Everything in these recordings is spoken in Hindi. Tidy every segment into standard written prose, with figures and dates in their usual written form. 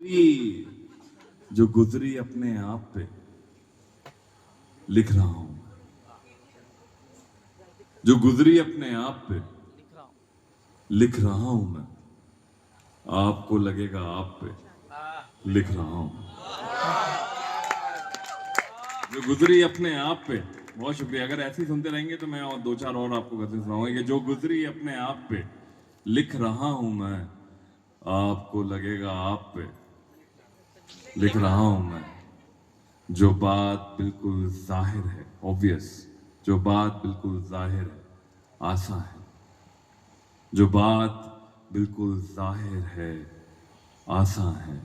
जो गुजरी अपने आप पे लिख रहा हूं, जो गुजरी अपने आप पे लिख रहा हूं मैं, आपको लगेगा आप पे लिख रहा हूं। जो गुजरी अपने आप पे, बहुत शुक्रिया। अगर ऐसे ही सुनते रहेंगे तो मैं और दो चार और आपको गजल सुनाऊंगा कि जो गुजरी अपने आप पे लिख रहा हूं मैं, आपको लगेगा आप पे लिख रहा हूं मैं। जो बात बिल्कुल जाहिर है, ऑब्वियस, जो बात बिल्कुल जाहिर है, आसान है, जो बात बिल्कुल जाहिर है, आसान है,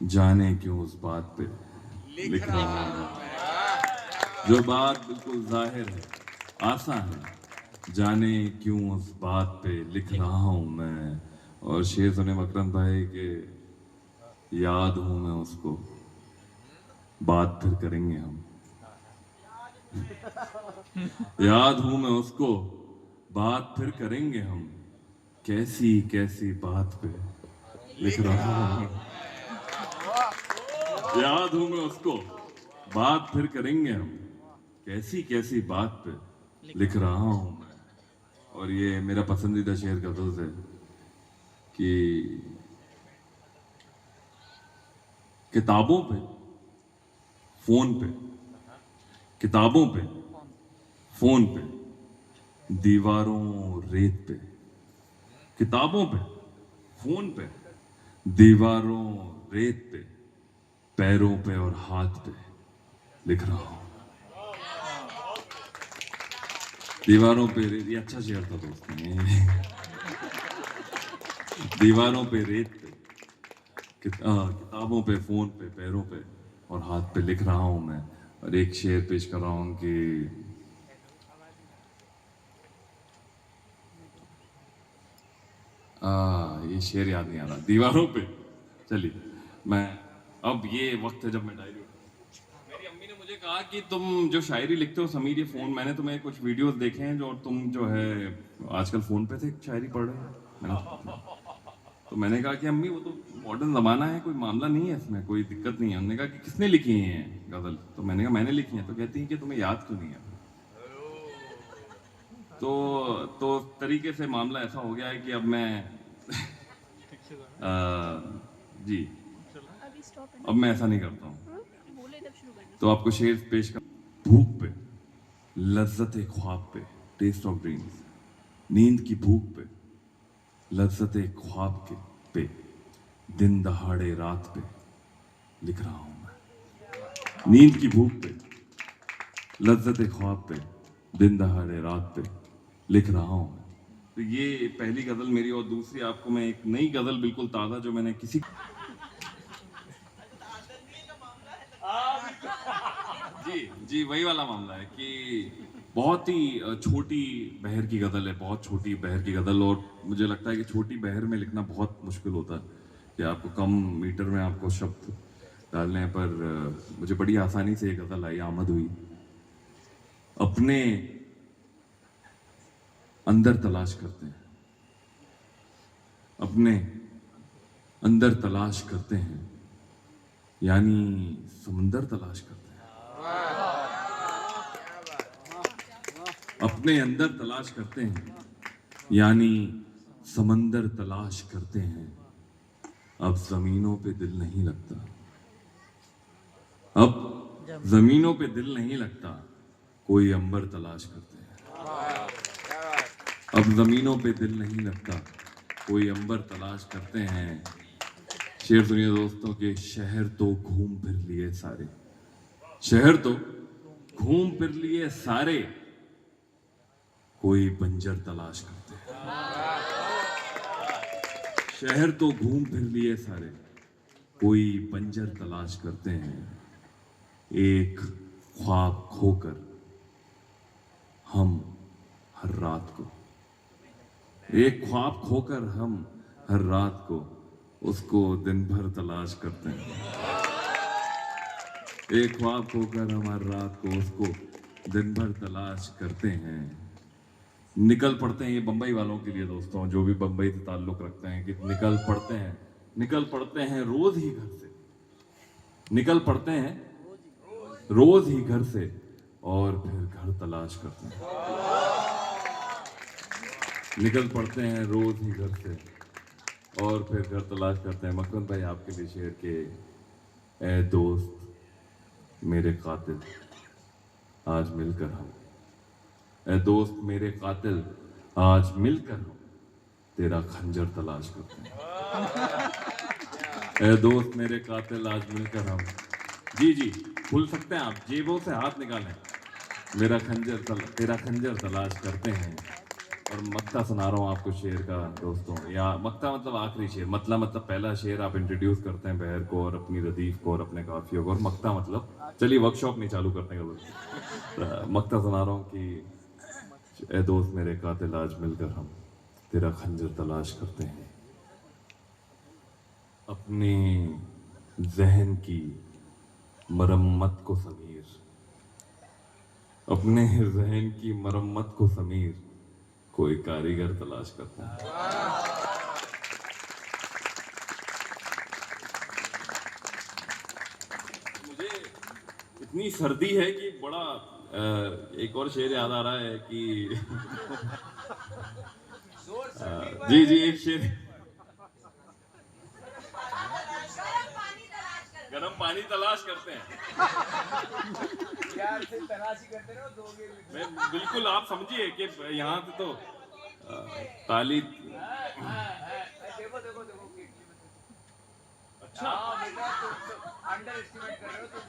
जाने क्यों उस बात पे लिख रहा हूं। जो बात बिल्कुल जाहिर है, आसान है, जाने क्यों उस बात पे लिख रहा हूं मैं। और शेर सुने मकरम भाई के, याद हूं मैं उसको, बात फिर करेंगे हम। याद हूं मैं उसको, बात फिर करेंगे हम, कैसी कैसी बात पे लिख रहा हूं। याद हूं मैं उसको, बात फिर करेंगे हम, कैसी कैसी बात पे लिख रहा हूं मैं। और ये मेरा पसंदीदा शेर गजल है कि किताबों पे, फोन पे, किताबों पे, फोन पे, दीवारों रेत पे, किताबों पे, फोन पे, दीवारों रेत पे, पैरों पे और हाथ पे लिख रहा हूं। दीवारों पे रेत, ये अच्छा शेर था दोस्तों। दीवारों पे रेत पे, किताबों पे, फोन पे, पैरों पे और हाथ पे लिख रहा हूं मैं। और एक शेर पेश कर रहा हूं कि ये शेर याद नहीं आ रहा। दीवारों पे, चलिए मैं, अब ये वक्त है जब मैं डायरी, मेरी अम्मी ने मुझे कहा कि तुम जो शायरी लिखते हो समीर, ये फोन, मैंने तुम्हें कुछ वीडियोस देखे हैं जो तुम जो है आजकल फोन पे थे शायरी पढ़ रहे हो। तो मैंने कहा कि अम्मी वो तो मॉडर्न जमाना है, कोई मामला नहीं है इसमें, कोई दिक्कत नहीं है। उन्होंने कहा कि किसने लिखी है गजल? तो मैंने कहा मैंने लिखी है। तो कहती है कि तुम्हें याद क्यों नहीं है? तो तरीके से मामला ऐसा हो गया है कि अब मैं जी, अब मैं ऐसा नहीं करता हूँ। तो आपको शेर पेश कर, भूख पे, लज्जत ख्वाब पे, टेस्ट ऑफ ड्रीम्स, नींद की भूख पे, लज्जत ख्वाब के पे, दिन दहाड़े रात पे लिख रहा हूं मैं। नींद की भूख पे, लज्जत ख्वाब पे, दिन दहाड़े रात पे लिख रहा हूं मैं। तो ये पहली गजल मेरी। और दूसरी आपको मैं एक नई गजल बिल्कुल ताजा, जो मैंने किसी, जी जी, वही वाला मामला है कि बहुत ही छोटी बहर की गजल है, बहुत छोटी बहर की गजल। और मुझे लगता है कि छोटी बहर में लिखना बहुत मुश्किल होता है कि आपको कम मीटर में आपको शब्द डालने हैं। पर मुझे बड़ी आसानी से ये गजल आई, आमद हुई। अपने अंदर तलाश करते हैं, अपने अंदर तलाश करते हैं, यानी समंदर तलाश करते हैं। अपने अंदर तलाश करते हैं, यानी समंदर तलाश करते हैं। अब जमीनों पे दिल नहीं लगता, अब जमीनों पे दिल नहीं लगता, कोई अंबर तलाश करते हैं। अब जमीनों पे दिल नहीं लगता, कोई अंबर तलाश करते हैं। शेर सुनिए दोस्तों के, शहर तो घूम फिर लिए सारे, शहर तो घूम फिर लिए सारे, कोई बंजर तलाश करते हैं। शहर तो घूम फिर लिए सारे, कोई बंजर तलाश करते हैं। एक ख्वाब खोकर हम हर रात को, एक ख्वाब खोकर हम हर रात को उसको दिन भर तलाश करते हैं। एक ख्वाब खोकर हम हर रात को उसको दिन भर तलाश करते हैं। निकल पड़ते हैं, ये बम्बई वालों के लिए दोस्तों, जो भी बम्बई से ताल्लुक रखते हैं, कि निकल पड़ते हैं निकल पड़ते हैं रोज ही घर से, निकल पड़ते हैं रोज ही घर से, और फिर घर तलाश करते हैं। निकल पड़ते हैं रोज ही घर से और फिर घर तलाश करते हैं। मकरंद भाई आपके लिए शेर के, ए दोस्त मेरे कातिल आज मिलकर हम, ए दोस्त मेरे कातिल आज मिलकर हम तेरा खंजर तलाश करते हैं। ए दोस्त मेरे कातिल आज मिलकर हम, जी जी भूल सकते हैं आप, जेबों से हाथ निकालें, मेरा तेरा खंजर तलाश करते हैं। और मक्ता सुना रहा हूँ आपको शेर का दोस्तों, या मक्ता मतलब आखिरी शेर, मतलब पहला शेर आप इंट्रोड्यूस करते हैं बहर को और अपनी रदीफ को और अपने काफियों को, और मक्ता मतलब चलिए वर्कशॉप नहीं चालू करते हैं। मक्ता सुना रहा हूँ कि ए दोस्त मेरे कातिल आज मिलकर हम तेरा खंजर तलाश करते हैं। अपने जहन की मरम्मत को समीर, अपने जहन की मरम्मत को समीर कोई कारीगर तलाश करता है। मुझे इतनी सर्दी है कि बड़ा एक और शेर याद आ रहा है कि जी जी एक शेर, गरम पानी तलाश करते हैं। यार से तलाशी करते रहो, दोगे मैं बिल्कुल, आप समझिए कि यहाँ से तो ताली देखो देखो देखो, अच्छा बेटा तुम अंडर एस्टिमेट कर रहे हो, तुम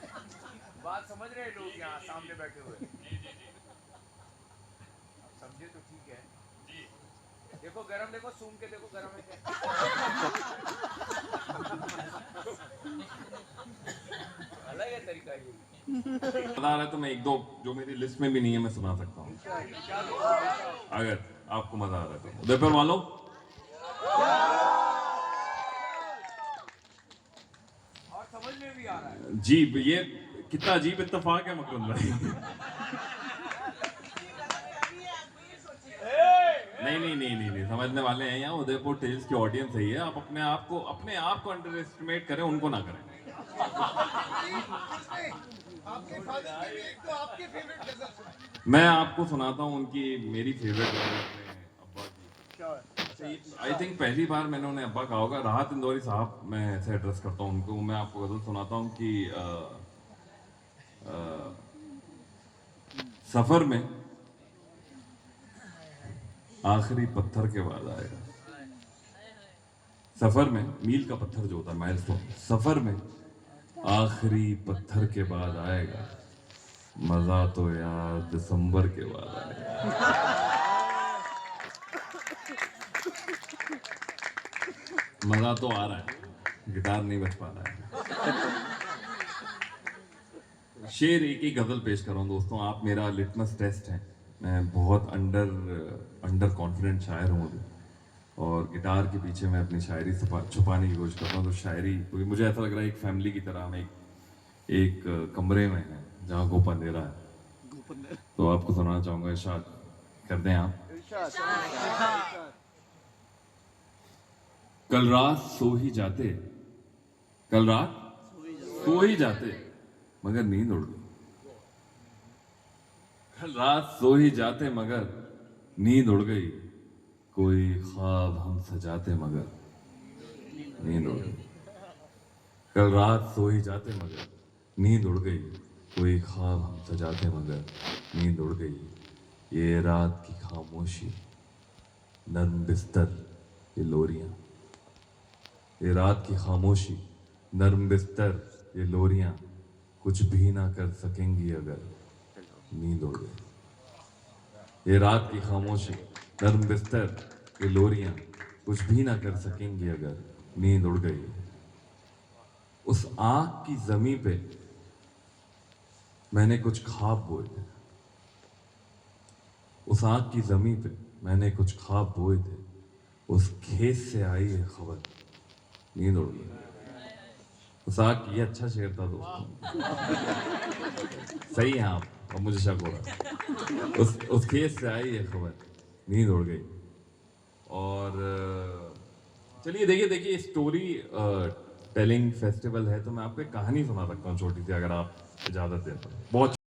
बात समझ रहे हैं लोग यहाँ सामने बैठे हुए, समझे तो ठीक है। देखो गरम, देखो सूंघ के देखो गरम है क्या। अलग है तरीका ये। बता रहा है तो मैं एक दो जो मेरी लिस्ट में भी नहीं है मैं सुना सकता हूँ, अगर आपको मजा आ रहा है तो। उदयपुर वालों, और समझ में भी आ रहा है जी, ये कितना अजीब इत्तेफाक है मकरंद भाई। नहीं, समझने वाले हैं यहाँ, उदयपुर टेल्स की ऑडियंस है ये। आप अपने आप को अंडर एस्टिमेट करें, उनको ना करें। मैं आपको सुनाता हूँ उनकी, मेरी फेवरेट अब्बा की। आई थिंक पहली बार मैंने उन्हें अब्बा कहा होगा, राहत इंदौरी साहब, मैं ऐसे एड्रेस करता हूँ उनको। मैं आपको गजल सुनाता हूँ कि सफर में आखिरी पत्थर के बाद आएगा। सफर में मील का पत्थर जो होता है माइलस्टोन, सफर में आखिरी पत्थर के बाद आएगा, मजा तो यार दिसंबर के बाद आएगा। मजा तो आ रहा है, गिटार नहीं बज पा रहा है। शेर एक ही गजल पेश कर रहा हूँ दोस्तों, आप मेरा लिटमस टेस्ट है। मैं बहुत अंडर कॉन्फिडेंट शायर हूँ अभी, और गिटार के पीछे मैं अपनी शायरी छुपाने की कोशिश करता हूँ। तो शायरी मुझे ऐसा लग रहा है एक फैमिली की तरह, हम एक कमरे में हैं जहाँ गोपा अंधेरा है। तो आपको सुनाना चाहूँगा, इरशाद कर दें आप। कल रात सो ही जाते, कल रात सो ही जाते मगर नींद उड़ गई। कल रात सो ही जाते मगर नींद उड़ गई, कोई ख्वाब हम सजाते मगर नींद उड़ गई। कल रात सो ही जाते मगर नींद उड़ गई, कोई ख्वाब हम सजाते मगर नींद उड़ गई। ये रात की खामोशी, नर्म बिस्तर, ये लोरियां, ये रात की खामोशी, नर्म बिस्तर, ये लोरियां कुछ भी ना कर सकेंगी अगर नींद उड़ गई। ये रात की खामोशी, नर्म बिस्तर, ये लोरियां कुछ भी ना कर सकेंगी अगर नींद उड़ गई। उस आग की जमीन पे मैंने कुछ ख्वाब बोए थे, उस आग की जमीन पे मैंने कुछ ख्वाब बोए थे, उस खेत से आई है खबर, नींद उड़ गई। उस आग की, ये अच्छा शेर था दोस्तों, सही है आप, अब मुझे शक हो रहा है। उस खेत से आई है खबर, नींद उड़ गई। और चलिए देखिए देखिए, स्टोरी टेलिंग फेस्टिवल है तो मैं आपको एक कहानी सुना सकता हूँ छोटी सी, अगर आप इजाजत दें तो। बहुत